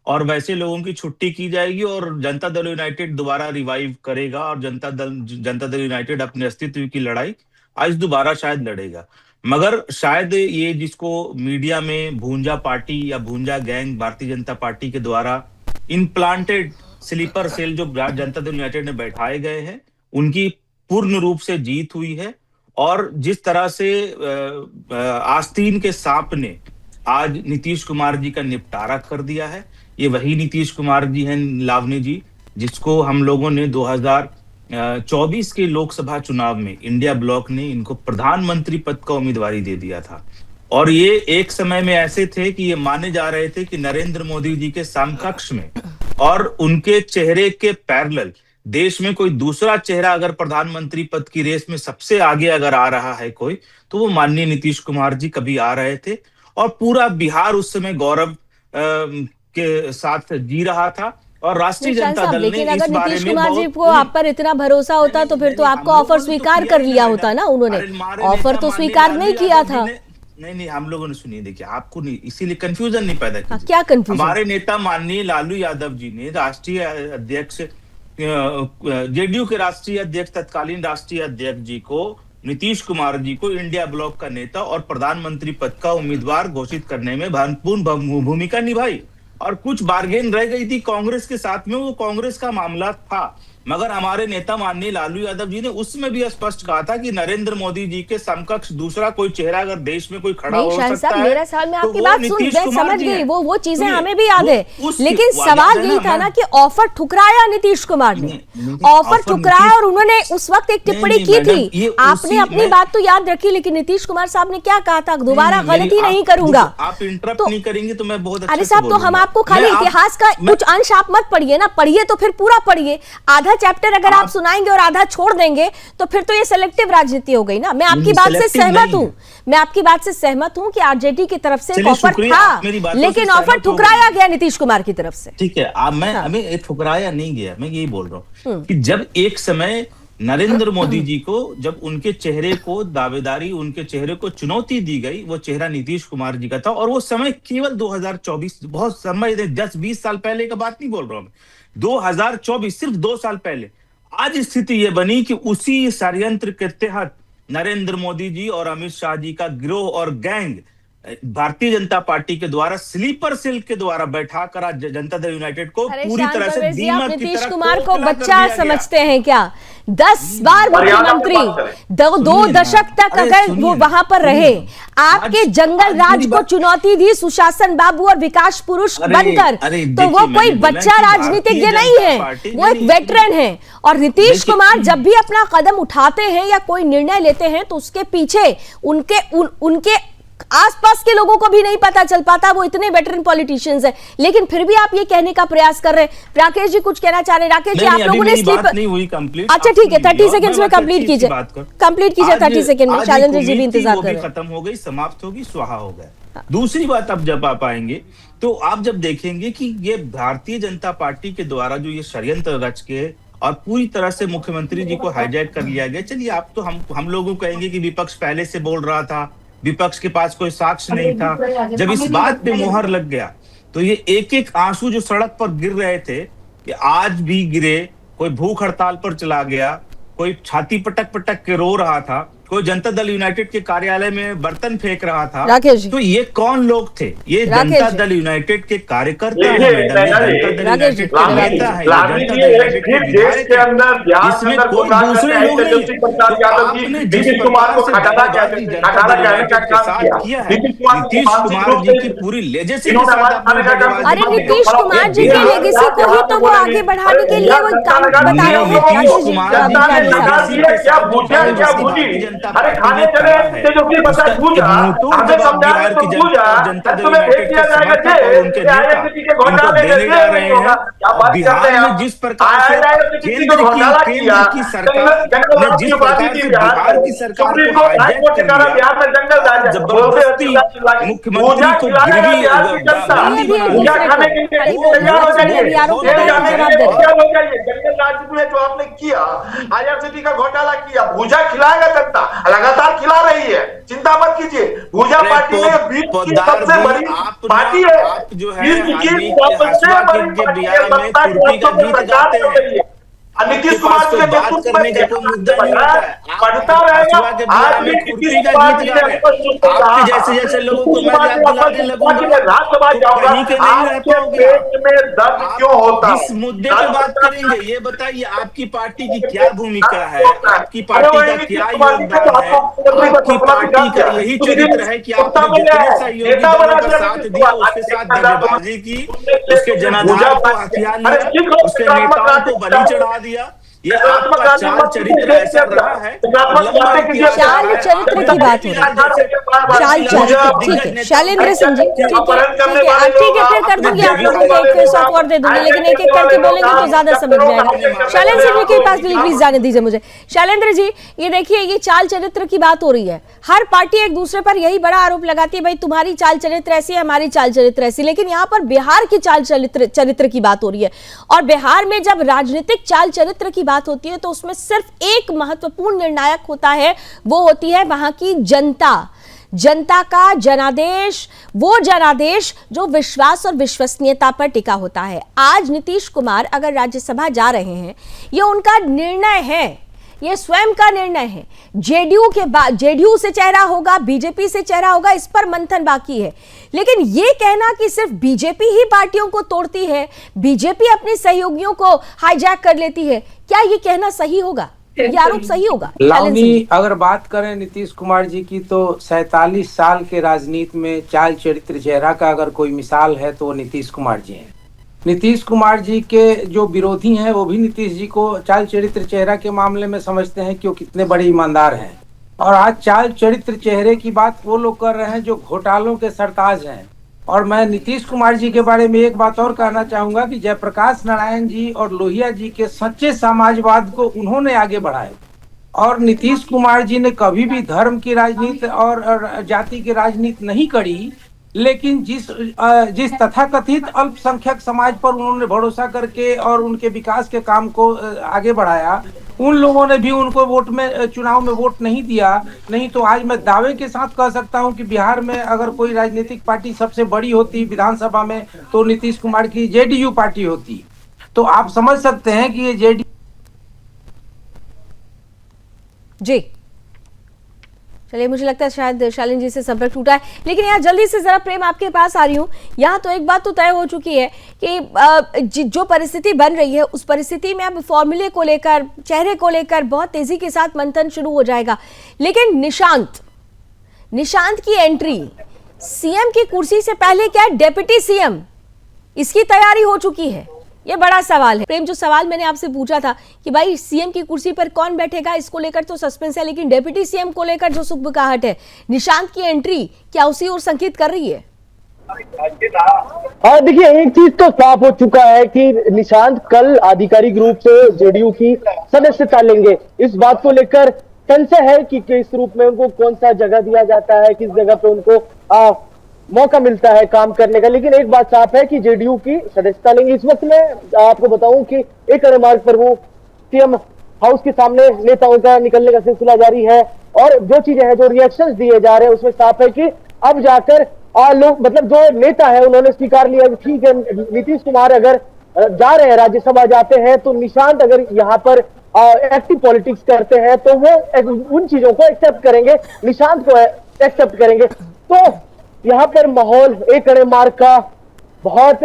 और वैसे लोगों की छुट्टी की जाएगी और जनता दल यूनाइटेड दोबारा रिवाइव करेगा और जनता दल यूनाइटेड अपने अस्तित्व की लड़ाई आज दोबारा शायद लड़ेगा। मगर शायद ये जिसको मीडिया में भूंजा पार्टी या भूंजा गैंग भारतीय जनता पार्टी के द्वारा इम्प्लांटेड स्लीपर सेल जो जनता दल यूनाइटेड ने बैठाए गए हैं, उनकी पूर्ण रूप से जीत हुई है। और जिस तरह से आस्तीन के सांप ने आज नीतीश कुमार जी का निपटारा कर दिया है, ये वही नीतीश कुमार जी हैं, लावनी जी, जिसको हम लोगों ने 2024 के लोकसभा चुनाव में इंडिया ब्लॉक ने इनको प्रधानमंत्री पद का उम्मीदवारी दे दिया था। और ये एक समय में ऐसे थे कि ये माने जा रहे थे कि नरेंद्र मोदी जी के समकक्ष में और उनके चेहरे के पैरेलल देश में कोई दूसरा चेहरा अगर प्रधानमंत्री पद की रेस में सबसे आगे अगर आ रहा है कोई, तो वो माननीय नीतीश कुमार जी कभी आ रहे थे। और पूरा बिहार उस समय गौरव के साथ जी रहा था और राष्ट्रीय जनता दल ने लेकिन अगर नीतीश कुमार जी को आप पर इतना भरोसा होता तो फिर तो आपको ऑफर स्वीकार कर लिया होता ना। उन्होंने ऑफर तो स्वीकार नहीं किया था। नहीं, हम लोगों ने सुनिए, देखिए आपको नहीं, इसीलिए कंफ्यूजन नहीं पैदा कीजिए। क्या कंफ्यूजन? हमारे नेता माननीय लालू यादव जी ने राष्ट्रीय अध्यक्ष, जेडीयू के राष्ट्रीय अध्यक्ष, तत्कालीन राष्ट्रीय अध्यक्ष जी को नीतीश कुमार जी को इंडिया ब्लॉक का नेता और प्रधानमंत्री पद का उम्मीदवार घोषित करने में महत्वपूर्ण भूमिका निभाई और कुछ बार्गेन रह गई थी कांग्रेस के साथ में, वो कांग्रेस का मामला था। मगर हमारे नेता माननीय लालू यादव जी ने उसमें भी स्पष्ट कहा था कि नरेंद्र मोदी जी के समकक्ष दूसरा कोई चेहरा अगर देश में कोई खड़ा हो सकता है, मेरा सवाल मैं आपकी तो बात सुन मैं समझ गई, वो चीजें हमें भी याद है, लेकिन सवाल यही था ना कि ऑफर ठुकराया नीतीश कुमार ने, ऑफर ठुकराया और उन्होंने उस वक्त एक टिप्पणी की थी, आपने अपनी बात तो याद रखी, लेकिन नीतीश कुमार साहब ने क्या कहा था, दोबारा गलती नहीं करूंगा। आप इंटरप्ट नहीं करेंगे तो मैं बहुत अरे साहब, तो हम आपको खाली इतिहास का कुछ अंश आप मत पढ़िए ना, पढ़िए तो फिर पूरा पढ़िए, आधा चैप्टर अगर आप सुनाएंगे और आधा छोड़ देंगे तो फिर तो ये सेलेक्टिव राजनीति हो गई ना। मैं आपकी बात से सहमत हूं, मैं आपकी बात से सहमत हूं कि आरजेडी की तरफ से ऑफर था, लेकिन ऑफर ठुकराया गया नीतीश कुमार की तरफ से। ठीक है, हमें ठुकराया नहीं गया, मैं यही बोल रहा हूं कि जब एक समय नरेंद्र मोदी जी को जब उनके चेहरे को दावेदारी, उनके चेहरे को चुनौती दी गई, वो चेहरा नीतीश कुमार जी का था। और वो समय केवल 2024, बहुत समय 10-20 साल पहले का बात नहीं बोल रहा हूं, 2024 सिर्फ 2 साल पहले। आज स्थिति ये बनी कि उसी षड्यंत्र के तहत नरेंद्र मोदी जी और अमित शाह जी का गिरोह और गैंग भारतीय जनता पार्टी के द्वारा स्लीपर सेल के द्वारा बैठाकर आज जनता दल यूनाइटेड को पूरी तरह से दीमक की नीतीश तरह कुमार को बच्चा समझते हैं क्या? 10 बार मुख्यमंत्री, 2 दशक तक अगर वो वहां पर रहे, आपके जंगल राज को चुनौती दी सुशासन बाबू और विकास पुरुष बनकर, तो वो कोई बच्चा राजनीतिज्ञ नहीं है, वो एक वेटरन है। और नीतीश कुमार जब भी अपना कदम उठाते हैं या कोई निर्णय लेते हैं तो उसके पीछे उनके आसपास के लोगों को भी नहीं पता चल पाता, वो इतने वेटरन पॉलिटिशियंस हैं, लेकिन फिर भी आप ये कहने का प्रयास कर रहे हैं। राकेश जी कुछ कहना चाह रहे हैं? राकेश जी, आप लोगों ने स्लीप नहीं हुई कंप्लीट। अच्छा ठीक है, 30 सेकंड्स में कंप्लीट कीजिए, 30 सेकंड में। शैलेंद्र जी भी इंतजार कर रहे हैं। खत्म हो गई, समाप्त होगी, स्वाहा हो गया। दूसरी बात, अब जब आप आएंगे तो आप जब देखेंगे कि ये भारतीय जनता पार्टी के द्वारा जो ये षड्यंत्र रच के और पूरी तरह से मुख्यमंत्री जी को हाईजैक कर लिया गया। चलिए, आप तो हम लोगों को कहेंगे कि विपक्ष पहले से बोल रहा था, विपक्ष के पास कोई साक्ष्य नहीं था। जब इस बात पे मोहर लग गया तो ये एक एक आंसू जो सड़क पर गिर रहे थे, कि आज भी गिरे, कोई भूख हड़ताल पर चला गया, कोई छाती पटक पटक के रो रहा था, कोई जनता दल यूनाइटेड के कार्यालय में बर्तन फेंक रहा था। तो ये कौन लोग थे? ये जनता दल यूनाइटेड के कार्यकर्ता हैं, जनता दल यूनाइटेड के नेता हैं, जनता दल यूनाइटेड के विधायक हैं। इसमें कोई दूसरे लोग नहीं। तो आपने जिस प्रकार से दावेदारी जनता दल यूनाइटेड के साथ किया है, नीतीश कुमार जी की पूरी लेजेसी के साथ आपने दगाबाजी। अरे नीतीश कुमार जी की लेगेसी को ही तो वो आगे बढ़ाने के लिए वो काम बता रहे हैं। नीतीश कुमार जी की लेगेसी के साथ अरे खाने चले तेजस्वी प्रसाद पूजा, हमें समझाने तो पूजा, तुम्हें भेज दिया जाएगा थे उनके घोटाले बिहार में जिस प्रकार से केंद्र की सरकार ने जिस प्रकार से बिहार की सरकार को हाईजैक कर दिया, जबरदस्ती मुख्यमंत्री को गिरवी जो आपने किया, आईआरसीटी का घोटाला किया, भूजा खिलाएगा जनता, लगातार खिला रही है, चिंता मत कीजिए। भूजा पार्टी में विश्व की सबसे बड़ी पार्टी है, विश्व की सबसे बड़ी पार्टी है। नीतीश कुमार के नेतृत्व में बढ़ता रहेगा। आज भी नीतीश कुमार जी ने जैसे जैसे लोगों को मैं याद दिलाने लगूंगा, राज्यसभा जाऊंगा, आपके पेट में दर्द क्यों होता है? इस मुद्दे पे बात करेंगे। ये बताइए, आपकी पार्टी की क्या भूमिका है, आपकी पार्टी का क्या योगदान है, आपकी पार्टी का यही चरित्र है कि आपने जितने सहयोगी दलों का साथ दिया, उसके साथ दगाबाजी की, उसके जनाधार को हथियार लिया, उसके नेताओं को बलि चढ़ा दिया। ये आपका चाल चरित्र ऐसा रहा है। चाल चरित्र की बात हो रही है, चाल चरित्र, ठीक है। शैलेंद्र सिंह जी, ठीक है, फिर कर दूंगी आप लोगों को एक फेस ऑफ और दे दूंगी, लेकिन एक एक करके बोलेंगे तो ज्यादा समझ में आएगा। शैलेंद्र सिंह जी के पास प्लीज जाने दीजिए मुझे। शैलेंद्र जी, ये देखिए, ये चाल चरित्र की बात हो रही है। हर पार्टी एक दूसरे पर यही बड़ा आरोप लगाती है, भाई तुम्हारी चाल चरित्र ऐसी है, हमारी चाल चरित्र ऐसी, लेकिन यहाँ पर बिहार की चाल चरित्र की बात हो रही है। और बिहार में जब राजनीतिक चाल चरित्र की बात होती है तो उसमें सिर्फ एक महत्वपूर्ण निर्णायक होता है, वो होती है वहां की जनता, जनता का जनादेश, वो जनादेश जो विश्वास और विश्वसनीयता पर टिका होता है। आज नीतीश कुमार अगर राज्यसभा जा रहे हैं, ये उनका निर्णय है, ये स्वयं का निर्णय है। जेडीयू के बाद जेडीयू से चेहरा होगा, बीजेपी से चेहरा होगा, इस पर मंथन बाकी है। लेकिन ये कहना कि सिर्फ बीजेपी ही पार्टियों को तोड़ती है, बीजेपी अपने सहयोगियों को हाईजैक कर लेती है, क्या ये कहना सही होगा? ये आरोप सही होगा? लावनी, अगर बात करें नीतीश कुमार जी की तो 47 साल के राजनीति में चाल चरित्र चेहरा का अगर कोई मिसाल है तो नीतीश कुमार जी हैं। नीतीश कुमार जी के जो विरोधी हैं वो भी नीतीश जी को चाल चरित्र चेहरा के मामले में समझते हैं कि वो कितने बड़े ईमानदार हैं। और आज चाल चरित्र चेहरे की बात वो लोग कर रहे हैं जो घोटालों के सरताज हैं। और मैं नीतीश कुमार जी के बारे में एक बात और कहना चाहूंगा कि जयप्रकाश नारायण जी और लोहिया जी के सच्चे समाजवाद को उन्होंने आगे बढ़ाया। और नीतीश कुमार जी ने कभी भी धर्म की राजनीति और जाति की राजनीति नहीं करी, लेकिन जिस तथाकथित अल्पसंख्यक समाज पर उन्होंने भरोसा करके और उनके विकास के काम को आगे बढ़ाया, उन लोगों ने भी उनको चुनाव में वोट नहीं दिया। नहीं तो आज मैं दावे के साथ कह सकता हूं कि बिहार में अगर कोई राजनीतिक पार्टी सबसे बड़ी होती विधानसभा में तो नीतीश कुमार की जेडीयू पार्टी होती। तो आप समझ सकते हैं कि ये जेडीयू जी। चलिए, मुझे लगता है शायद शालिनी जी से संपर्क टूटा है, लेकिन यहाँ जल्दी से जरा प्रेम आपके पास आ रही हूँ। यहाँ तो एक बात तो तय हो चुकी है कि जो परिस्थिति बन रही है उस परिस्थिति में अब फॉर्मूले को लेकर, चेहरे को लेकर बहुत तेजी के साथ मंथन शुरू हो जाएगा। लेकिन निशांत की एंट्री सीएम की कुर्सी से पहले क्या डेप्यूटी सीएम, इसकी तैयारी हो चुकी है? ये बड़ा सवाल है। प्रेम, जो सवाल मैंने आपसे पूछा था कि भाई सीएम की कुर्सी पर कौन बैठेगा, इसको लेकर तो सस्पेंस है, लेकिन डेप्यूटी सीएम को लेकर जो सुखबुकाहट है, निशांत की एंट्री क्या उसी ओर संकेत कर रही है? देखिए, एक चीज तो साफ हो चुका है कि निशांत कल आधिकारिक रूप से जेडीयू की सदस्यता लेंगे। इस बात को लेकर संशय है कि किस रूप में उनको कौन सा जगह दिया जाता है, किस जगह पे उनको मौका मिलता है काम करने का। लेकिन एक बात साफ है कि जेडीयू की सदस्यता लेंगे। इस वक्त मैं आपको बताऊं कि एक अन्य मार्ग पर वो सीएम हाउस के सामने नेताओं का निकलने का सिलसिला जारी है। और जो चीजें हैं, जो रिएक्शंस दिए जा रहे हैं, उसमें साफ है कि अब जाकर लोग, मतलब जो नेता है, उन्होंने स्वीकार लिया कि ठीक है, नीतीश कुमार अगर जा रहे हैं, राज्यसभा जाते हैं, तो निशांत अगर यहाँ पर एक्टिव पॉलिटिक्स करते हैं तो वो उन चीजों को एक्सेप्ट करेंगे, निशांत को एक्सेप्ट करेंगे। तो यहाँ पर माहौल एक कड़े मार्ग का बहुत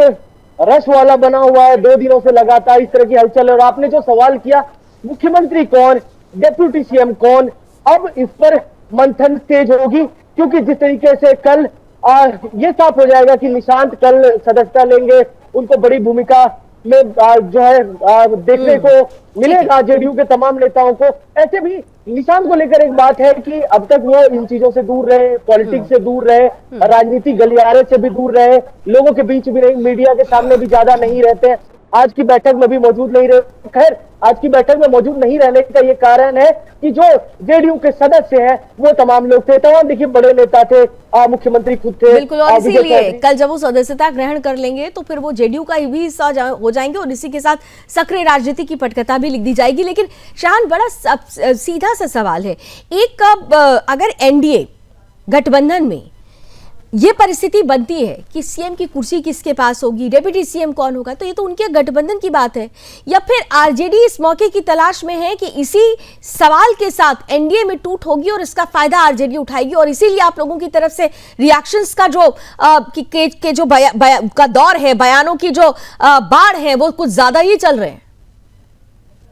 रश वाला बना हुआ है। 2 दिनों से लगातार इस तरह की हलचल है। और आपने जो सवाल किया, मुख्यमंत्री कौन, डेप्यूटी सीएम कौन, अब इस पर मंथन तेज होगी, क्योंकि जिस तरीके से कल ये साफ हो जाएगा कि निशांत कल सदस्यता लेंगे, उनको बड़ी भूमिका में जो है देखने को मिलेगा जेडीयू के तमाम नेताओं को। ऐसे भी निशांत को लेकर एक बात है कि अब तक वो इन चीजों से दूर रहे, पॉलिटिक्स से दूर रहे, राजनीतिक गलियारे से भी दूर रहे, लोगों के बीच भी नहीं, मीडिया के सामने भी ज्यादा नहीं रहते। आज की बैठक में भी मौजूद नहीं रहे। खैर, आज की बैठक में मौजूद नहीं रहने का ये कारण है कि जो जेडीयू के सदस्य हैं वो तमाम लोग थे, तमाम देखिए बड़े नेता थे, मुख्यमंत्री खुद थे। बिल्कुल, और इसीलिए कल जब वो सदस्यता ग्रहण कर लेंगे तो फिर वो जेडीयू का भी हिस्सा हो जाएंगे और इसी के साथ सक्रिय राजनीति की पटकथा भी लिख दी जाएगी। लेकिन शाहन, बड़ा सीधा सा सवाल है, एक अगर एनडीए गठबंधन में ये परिस्थिति बनती है कि सीएम की कुर्सी किसके पास होगी, डेप्यूटी सीएम कौन होगा, तो ये तो उनके गठबंधन की बात है। या फिर आरजेडी इस मौके की तलाश में है कि इसी सवाल के साथ एनडीए में टूट होगी और इसका फायदा आरजेडी उठाएगी, और इसीलिए आप लोगों की तरफ से रिएक्शंस का जो का दौर है, बयानों की जो बाढ़ है, वो कुछ ज्यादा ही चल रहे हैं।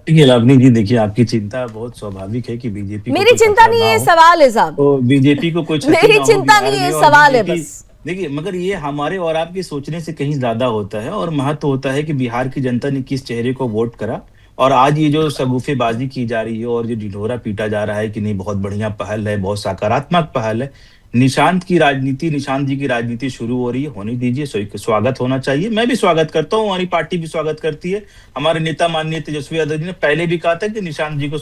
देखिए लावनी जी, देखिए आपकी चिंता बहुत स्वाभाविक है कि बीजेपी, मेरी चिंता नहीं है, सवाल है साहब, तो बीजेपी को कुछ मेरी चिंता नहीं है, सवाल है बस। देखिए, मगर ये हमारे और आपके सोचने से कहीं ज्यादा होता है और महत्व होता है कि बिहार की जनता ने किस चेहरे को वोट करा। और आज ये जो सगुफेबाजी की जा रही है और जो ढिढोरा पीटा जा रहा है कि नहीं बहुत बढ़िया पहल है, बहुत सकारात्मक पहल है, निशांत जी की राजनीति शुरू हो रही है, होने दीजिए, स्वागत होना चाहिए। मैं भी स्वागत करता हूँ, हमारी पार्टी भी स्वागत करती है। हमारे नेता माननीय तेजस्वी यादव जी ने पहले भी कहा था कि निशांत जी को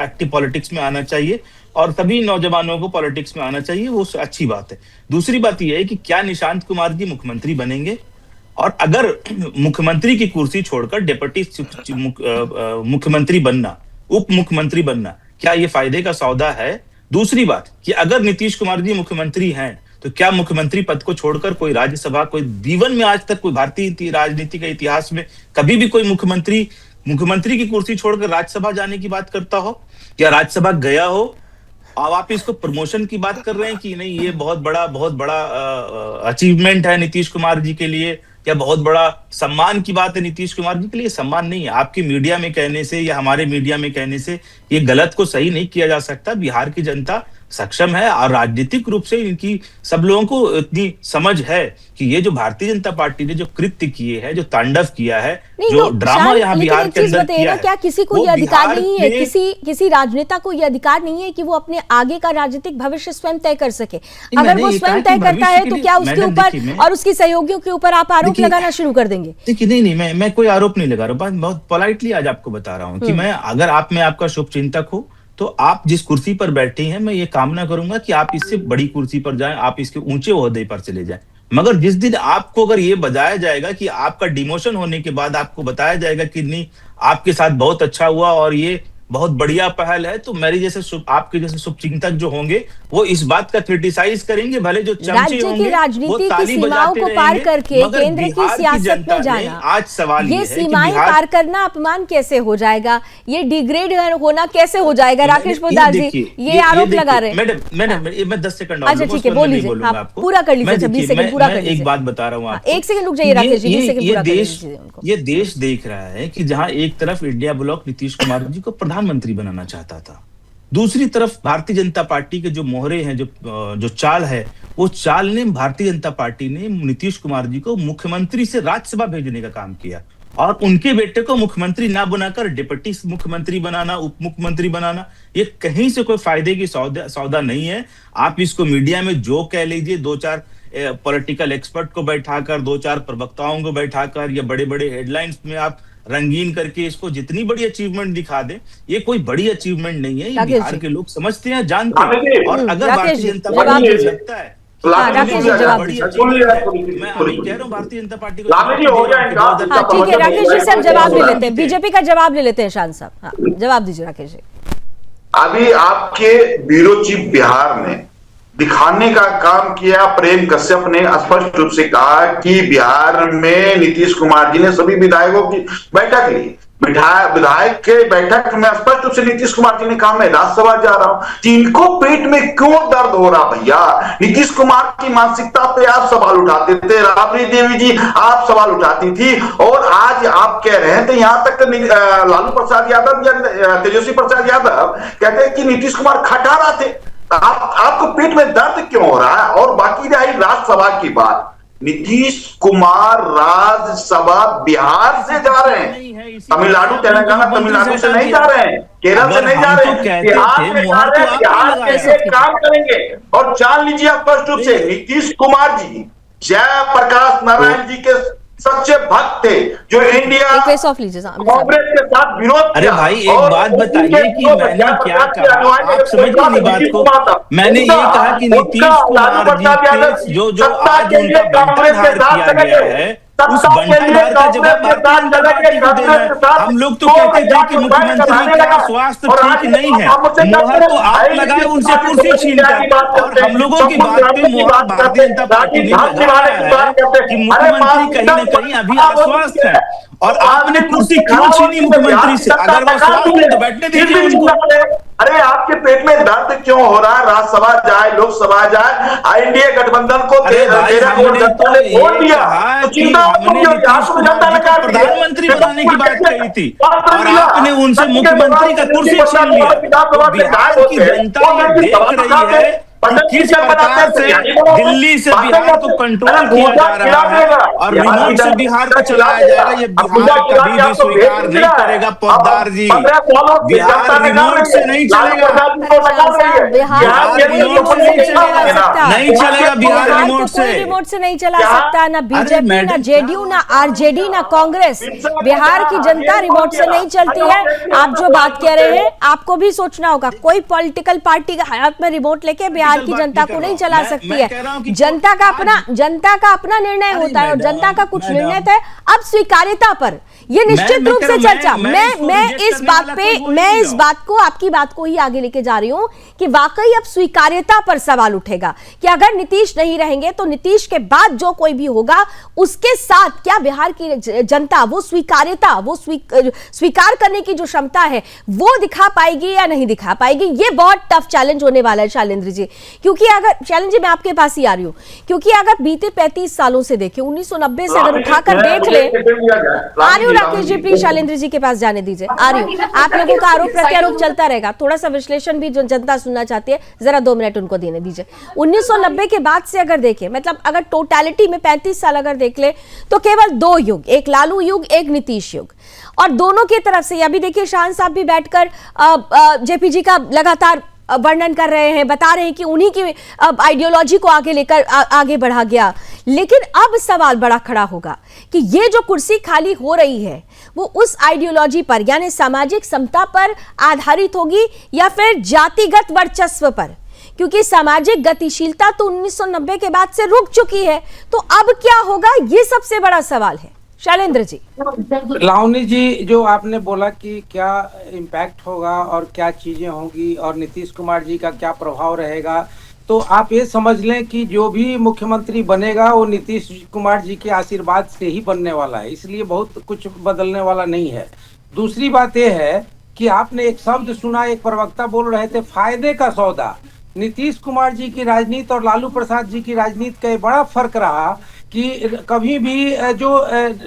एक्टिव पॉलिटिक्स में आना चाहिए और सभी नौजवानों को पॉलिटिक्स में आना चाहिए, वो अच्छी बात है। दूसरी बात यह है कि क्या निशांत कुमार जी मुख्यमंत्री बनेंगे, और अगर मुख्यमंत्री की कुर्सी छोड़कर डिप्टी मुख्यमंत्री बनना, उप मुख्यमंत्री बनना, क्या ये फायदे का सौदा है? दूसरी बात कि अगर नीतीश कुमार जी मुख्यमंत्री हैं तो क्या मुख्यमंत्री पद को छोड़कर कोई राज्यसभा, कोई जीवन में आज तक कोई भारतीय राजनीति के इतिहास में कभी भी कोई मुख्यमंत्री मुख्यमंत्री की कुर्सी छोड़कर राज्यसभा जाने की बात करता हो, क्या राज्यसभा गया हो? अब आप इसको प्रमोशन की बात कर रहे हैं कि नहीं, ये बहुत बड़ा अचीवमेंट है नीतीश कुमार जी के लिए, या बहुत बड़ा सम्मान की बात है नीतीश कुमार जी के लिए? सम्मान नहीं है। आपके मीडिया में कहने से या हमारे मीडिया में कहने से ये गलत को सही नहीं किया जा सकता। बिहार की जनता सक्षम है और राजनीतिक रूप से इनकी सब लोगों को इतनी समझ है कि ये जो भारतीय जनता पार्टी ने जो कृत्य किए हैं, जो तांडव किया है, जो ड्रामा यहाँ बिहार के अंदर किया है, क्या किसी को ये अधिकार नहीं है, किसी राजनेता को ये अधिकार नहीं है कि वो अपने आगे का राजनीतिक भविष्य स्वयं तय कर सके? अगर वो स्वयं तय करता है तो क्या उसके ऊपर और उसकी सहयोगियों के ऊपर आप आरोप लगाना शुरू कर देंगे? देखिए, नहीं, मैं कोई आरोप नहीं लगा रहा हूँ, बहुत पोलाइटली आज आपको बता रहा हूँ कि मैं आपका शुभचिंतक हूँ तो आप जिस कुर्सी पर बैठी हैं, मैं ये कामना करूंगा कि आप इससे बड़ी कुर्सी पर जाएं, आप इसके ऊंचे ओहदे पर चले जाएं। मगर जिस दिन आपको अगर ये बताया जाएगा कि आपका डिमोशन होने के बाद आपको बताया जाएगा कि नहीं, आपके साथ बहुत अच्छा हुआ और ये बहुत बढ़िया पहल है, तो मेरे जैसे आपके जैसे शुभचिंतक जो होंगे वो इस बात का क्रिटिसाइज करेंगे, भले जो चमचे होंगे वो ताली बजाते रहेंगे। पार करके केंद्र की सियासत में जाना, आज सवाल ये सीमाएं पार करना अपमान कैसे हो जाएगा, ये डिग्रेड होना कैसे हो जाएगा? राकेश पोद्दार जी ये आरोप लगा रहे हैं। मैडम मैं 10 सेकंड अच्छा ठीक है, बोल लीजिए, पूरा कर लीजिए, 20 सेकंड पूरा कर लीजिए। एक बात बता रहा हूँ आपको, 1 सेकंड रुक जाइए राकेश जी, 20 सेकंड पूरा कर लीजिए। ये देश देख रहा है कि जहां एक तरफ इंडिया ब्लॉक नीतीश कुमार जी को प्रधानमंत्री बनाना चाहता था, दूसरी तरफ भारतीय जनता पार्टी के जो मोहरे हैं, जो चाल है, वो चाल ने भारतीय जनता पार्टी ने नीतीश कुमार जी को मुख्यमंत्री से राज्यसभा भेजने का काम किया और उनके बेटे को मुख्यमंत्री ना बनाकर डिप्टी मुख्यमंत्री बनाना, उप मुख्यमंत्री बनाना, ये कहीं से कोई फायदे की सौदा नहीं है। आप इसको मीडिया में जो कह लीजिए, 2-4 पॉलिटिकल एक्सपर्ट को बैठाकर, 2-4 प्रवक्ताओं को बैठाकर या बड़े बड़े हेडलाइंस में आप रंगीन करके इसको जितनी बड़ी अचीवमेंट दिखा दे, ये कोई बड़ी अचीवमेंट नहीं है। ये बिहार के लोग समझते हैं, जानते हैं। और अगर भारतीय जनता पार्टी को लगता है राकेश जी जवाब मैं अभी कह रहा हूँ भारतीय जनता पार्टी को, ठीक है राकेश जी, सब जवाब ले लेते हैं, बीजेपी का जवाब ले लेते हैं। शान साहब जवाब दीजिए राकेश जी। अभी आपके ब्यूरो चीफ बिहार ने दिखाने का काम किया, प्रेम कश्यप ने स्पष्ट रूप से कहा कि बिहार में नीतीश कुमार जी ने सभी विधायकों की बैठक ली। विधायक के बैठक में स्पष्ट रूप से नीतीश कुमार जी ने कहा मैं राज्यसभा जा रहा हूं। इनको पेट में क्यों दर्द हो रहा भैया? नीतीश कुमार की मानसिकता पे आप सवाल उठाते थे, राबड़ी देवी जी आप सवाल उठाती थी, और आज आप कह रहे हैं, तो यहां तक लालू प्रसाद यादव या तेजस्वी प्रसाद यादव कहते हैं कि नीतीश कुमार खटा रहा थे। आपको पेट में दर्द क्यों हो रहा है? और बाकी रही राज्यसभा की बात, नीतीश कुमार राज्यसभा बिहार से जा रहे हैं, तमिलनाडु तेलंगाना तमिलनाडु से नहीं जा रहे हैं, केरल से नहीं जा रहे हैं, बिहार से जा रहे हैं। बिहार से काम करेंगे। और जान लीजिए स्पष्ट रूप से, नीतीश कुमार जी जयप्रकाश नारायण जी के सच्चे भक्त थे, जो इंडिया कांग्रेस के साथ विरोध। अरे भाई एक बात बताइए कि मैंने क्या कहा, आप समझ लीजिए बात को। मैंने ये कहा कि नीतीश कुमार जी के जो आज उनका बंटाधार किया गया है, उस बंटाधार का जवाब भारतीय जनता पार्टी को देना है। हम लोग तो कहते थे कि मुख्यमंत्री का स्वास्थ्य ठीक नहीं है, मोहर तो आप लगाए उनसे कुर्सी छीनकर, और हम लोगों की बात पे मोहर भारतीय जनता पार्टी ने लगाया है कि मुख्यमंत्री कहीं ना कहीं अभी अस्वस्थ है, और आपने कुर्सी क्यों छीनी मुख्यमंत्री से? अगर वो स्वस्थ है तो बैठने दीजिए उनको। अरे आपके पेट में दर्द क्यों हो रहा है? राज्यसभा जाए, लोकसभा जाए, एनडीए गठबंधन को 13 वोट जनता ने वोट दिया, तो चिंता प्रधानमंत्री बनाने की बात कही थी और आपने उनसे मुख्यमंत्री का कुर्सी छीन लिया। तो बिहार की जनता ये देख रही है कि किस प्रकार से दिल्ली से बिहार को कंट्रोल किया जा रहा है और रिमोट से बिहार को चलाया जाएगा। ये बिहार कभी भी स्वीकार नहीं करेगा पोद्दार जी। बिहार रिमोट से नहीं चलेगा, बिहार रिमोट से नहीं चलेगा, नहीं चलेगा बिहार रिमोट से। रिमोट से नहीं चला सकता, ना बीजेपी, ना जेडीयू, ना आरजेडी, ना कांग्रेस। बिहार की जनता रिमोट से नहीं चलती है। आप जो बात कह रहे हैं आपको भी सोचना होगा, कोई पॉलिटिकल पार्टी के हाथ में रिमोट लेके बिहार बिहार की जनता को नहीं चला सकती है। जनता का अपना निर्णय होता है और जनता का कुछ निर्णय है। अब स्वीकार्यता पर ये निश्चित रूप से चर्चा, मैं इस बात को, आपकी बात को ही आगे लेके जा रही हूं कि वाकई अब स्वीकार्यता पर सवाल उठेगा कि अगर नीतीश नहीं रहेंगे तो नीतीश के बाद जो कोई भी होगा उसके साथ क्या बिहार की जनता वो स्वीकार्यता, वो स्वीकार करने की जो क्षमता है वो दिखा पाएगी या नहीं दिखा पाएगी। ये बहुत टफ चैलेंज होने वाला है शैलेंद्र जी, क्योंकि अगर शैलेंद्र जी मैं आपके पास ही आ रही हूं, क्योंकि अगर बीते 35 सालों से देखें, 1990 से अगर उठाकर देख ले, आ रही हूं राकेश जी, प्लीज शैलेंद्र जी के पास जाने दीजिए, आ रही हूं। आप लोगों का आरोप प्रत्यारोप चलता रहेगा, थोड़ा सा विश्लेषण भी जो जनता सुनना चाहती है जरा 2 मिनट उनको देने दीजिए। 1990 के बाद से अगर देखें, मतलब अगर टोटलिटी में 35 साल अगर देख ले तो केवल 2 युग, एक लालू युग, एक नीतीश युग, और दोनों की तरफ से अभी देखिए शान साहब भी बैठकर जेपीजी का लगातार वर्णन कर रहे हैं, बता रहे हैं कि उन्हीं की आइडियोलॉजी को आगे लेकर आगे बढ़ा गया। लेकिन अब सवाल बड़ा खड़ा होगा कि ये जो कुर्सी खाली हो रही है वो उस आइडियोलॉजी पर यानी सामाजिक समता पर आधारित होगी या फिर जातिगत वर्चस्व पर, क्योंकि सामाजिक गतिशीलता तो 1990 के बाद से रुक चुकी है। तो अब क्या होगा, ये सबसे बड़ा सवाल है। शैलेंद्र जी। लावनी जी, जो आपने बोला कि क्या इम्पैक्ट होगा और क्या चीजें होंगी और नीतीश कुमार जी का क्या प्रभाव रहेगा, तो आप ये समझ लें कि जो भी मुख्यमंत्री बनेगा वो नीतीश कुमार जी के आशीर्वाद से ही बनने वाला है, इसलिए बहुत कुछ बदलने वाला नहीं है। दूसरी बात यह है कि आपने एक शब्द सुना, एक प्रवक्ता बोल रहे थे फायदे का सौदा। नीतीश कुमार जी की राजनीति और लालू प्रसाद जी की राजनीति का बड़ा फर्क रहा कि कभी भी जो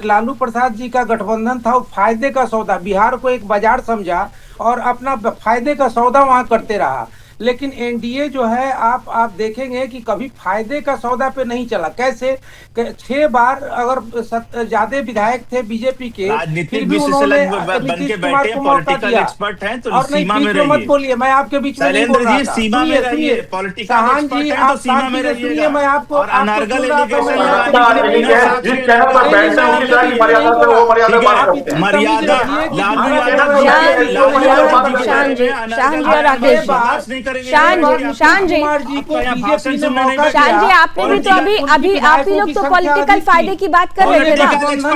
लालू प्रसाद जी का गठबंधन था वो फायदे का सौदा, बिहार को एक बाजार समझा और अपना फायदे का सौदा वहां करते रहा। लेकिन एनडीए जो है आप देखेंगे कि कभी फायदे का सौदा पे नहीं चला। कैसे 6 बार अगर ज्यादा विधायक थे बीजेपी के, फिर भी उन्होंने नीतीश कुमार को मौका दिया। और नहीं, मत बोलिए, मैं आपके बीच में नहीं बोल रहा था। शाहान जी, आप सुनिए, मैं आपको शान जी, आपने भी तो अभी आप ही लोग तो पॉलिटिकल फायदे की बात कर रहे थे ना,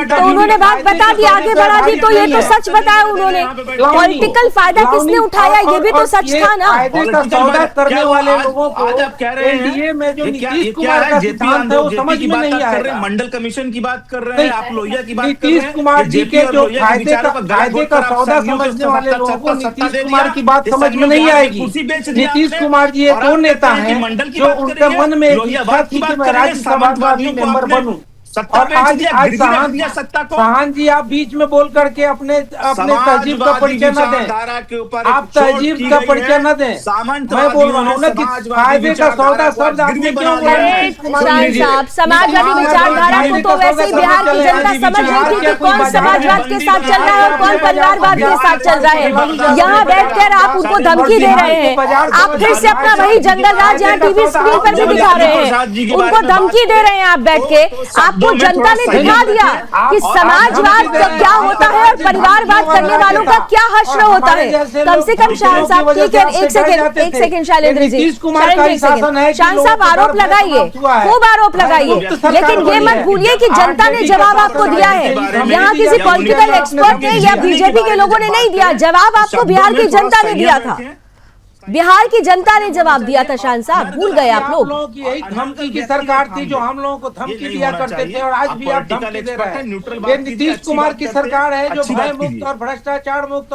तो उन्होंने बात बता दी, आगे बढ़ा दी, तो ये तो सच बताया उन्होंने। पॉलिटिकल फायदा किसने उठाया, ये भी तो सच था ना। फायदे का सौदा करने वाले लोगों को एनडीए में जो नीतीश कुमार का सिद्धांत है वो समझ में नहीं आ रहा। मंडल कमीशन की बात कर रहे हैं आप, लोहिया की बात कर रहे हैं। नीतीश कुमार जी के जो फायदे का सौदा समझने वाले लोगों को नीतीश कुमार की बात समझ में नहीं आएगी। नीतीश कुमार जी एक और नेता हैं जो उनके मन में एक इच्छा थी कि मैं राज्यसभा का भी मेंबर बनूं। और आज शाहान जी, आप बीच में बोल करके अपने तहजीब का परिचय न दें, आप तहजीब का परिचय न दें। मैं बोल रहा हूँ ना कि फायदे का सौदा शब्द आपने क्यों बोला? समाजवादी विचारधारा को तो वैसे ही बिहार की जनता समझ रही थी कि कौन समाजवाद के साथ चल रहा है और कौन परिवारवाद के साथ चल रहा है। यहाँ बैठकर आप उनको धमकी दे रहे हैं, आप फिर से अपना वही जंगल राज यहाँ टीवी स्क्रीन पर भी दिखा रहे हैं, उनको धमकी दे रहे हैं आप बैठ के। आपको जनता ने दिखा दिया कि समाजवाद का क्या होता है और परिवारवाद करने वालों का क्या हश्र होता है। कम से कम शान साहब, ठीक है, एक सेकंड शैलेंद्र जी, शान साहब आरोप लगाइए, खूब आरोप लगाइए, लेकिन ये मत भूलिए कि जनता ने जवाब आपको दिया है। यहाँ किसी पॉलिटिकल एक्सपर्ट ने या बीजेपी के लोगों ने नहीं दिया जवाब, आपको बिहार की जनता ने दिया था। बिहार की जनता ने जवाब दिया था। शान साहब, भूल गए आप लोग? यही धमकी की सरकार थी जो हम लोगों को धमकी दिया करते थे और आज भी आप धमकी दे रहे हैं। ये नीतीश कुमार की सरकार है जो भय मुक्त और भ्रष्टाचार मुक्त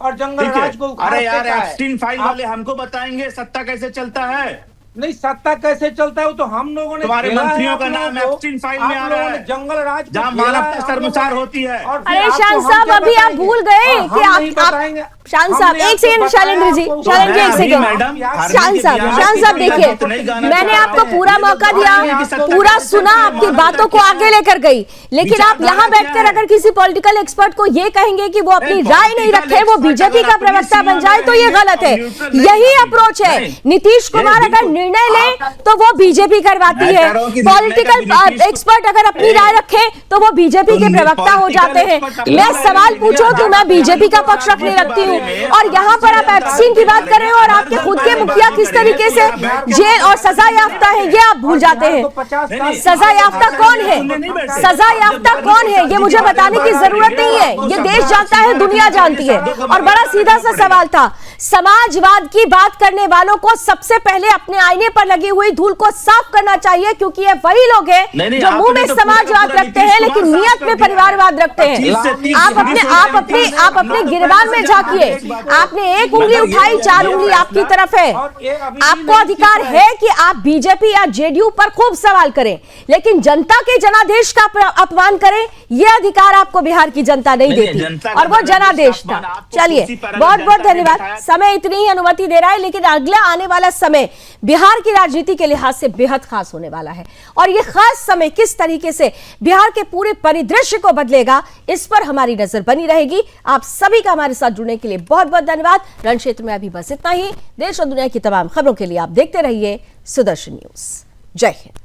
और जंगल राज को अरे यार, एप्स्टीन फाइल वाले हमको बताएंगे सत्ता कैसे चलता है। नहीं, सत्ता कैसे चलता है वो तो हम लोगों ने, तुम्हारे मंत्रियों का नाम एप्स्टीन फाइल में आ रहा है, जंगल राज जहाँ मानवता शर्मसार होती है। अरे शान साहब, अभी आप भूल गए कि आप शान साहब, एक सेकंड शैलेंद्र जी, एक सेकंड शान साहब देखिए, मैंने आपको पूरा मौका दिया, पूरा सुना, आपकी बातों को आगे लेकर गई, लेकिन आप यहाँ बैठकर अगर किसी पॉलिटिकल एक्सपर्ट को ये कहेंगे कि वो अपनी राय नहीं रखे, वो बीजेपी का प्रवक्ता बन जाए, तो ये गलत है। यही अप्रोच है। नीतीश कुमार अगर निर्णय ले तो वो बीजेपी करवाती है, पॉलिटिकल एक्सपर्ट अगर अपनी राय रखे तो वो बीजेपी के प्रवक्ता हो जाते हैं। मैं सवाल पूछो तो मैं बीजेपी का पक्ष रखने लगती हूँ, हैं और यहाँ पर आप एप्स्टीन की बात कर रहे हैं और आपके खुद के मुखिया किस तरीके से जेल और सजा याफ्ता है ये आप भूल जाते हैं। सजा याफ्ता कौन है, सजा याफ्ता कौन है ये मुझे बताने की जरूरत नहीं है, ये देश जानता है, दुनिया जानती है। और बड़ा सीधा सा सवाल था, समाजवाद की बात करने वालों को सबसे पहले अपने आईने पर लगी हुई धूल को साफ करना चाहिए, क्योंकि ये वही लोग हैं जो मुंह में समाजवाद रखते हैं लेकिन नियत में परिवारवाद रखते हैं। आप अपने गिरबान में झांकिए, आपने एक उंगली उठाई, 4 उंगली आपकी तरफ है। आपको अधिकार है कि आप बीजेपी या जेडीयू पर खूब सवाल करें, लेकिन जनता के जनादेश का अपमान करें, यह अधिकार आपको बिहार की जनता नहीं देती और वो जनादेश था। चलिए, बहुत बहुत धन्यवाद। समय इतनी ही अनुमति दे रहा है, लेकिन अगला आने वाला समय बिहार की राजनीति के लिहाज से बेहद खास होने वाला है और यह खास समय किस तरीके से बिहार के पूरे परिदृश्य को बदलेगा, इस पर हमारी नजर बनी रहेगी। आप सभी का हमारे साथ जुड़ने के लिए बहुत बहुत धन्यवाद। रण क्षेत्र में अभी बस इतना ही। देश और दुनिया की तमाम खबरों के लिए आप देखते रहिए सुदर्शन न्यूज। जय हिंद।